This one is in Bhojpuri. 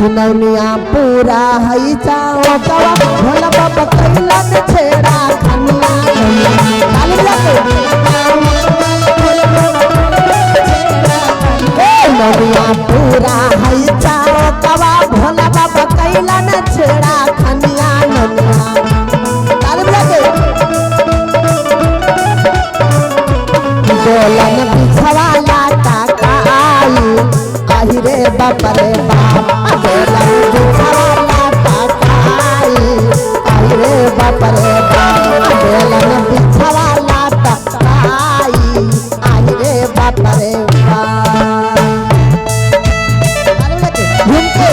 नौनिया पूरा हई चाओ कवा भोला बाबा कैला में छेड़ा खनिया ताली बजा के नौनिया पूरा हई चाओ कवा भोला बाबा कैला में छेड़ा खनिया नौनिया ताली बजा के बोलन बिछवा लाटा काई आई रे बाप रे बाप बोलन बिछवा लाटा काई आई रे बाप रे बाप बोलन बिछवा लाटा काई आई रे बाप रे बाप घूम के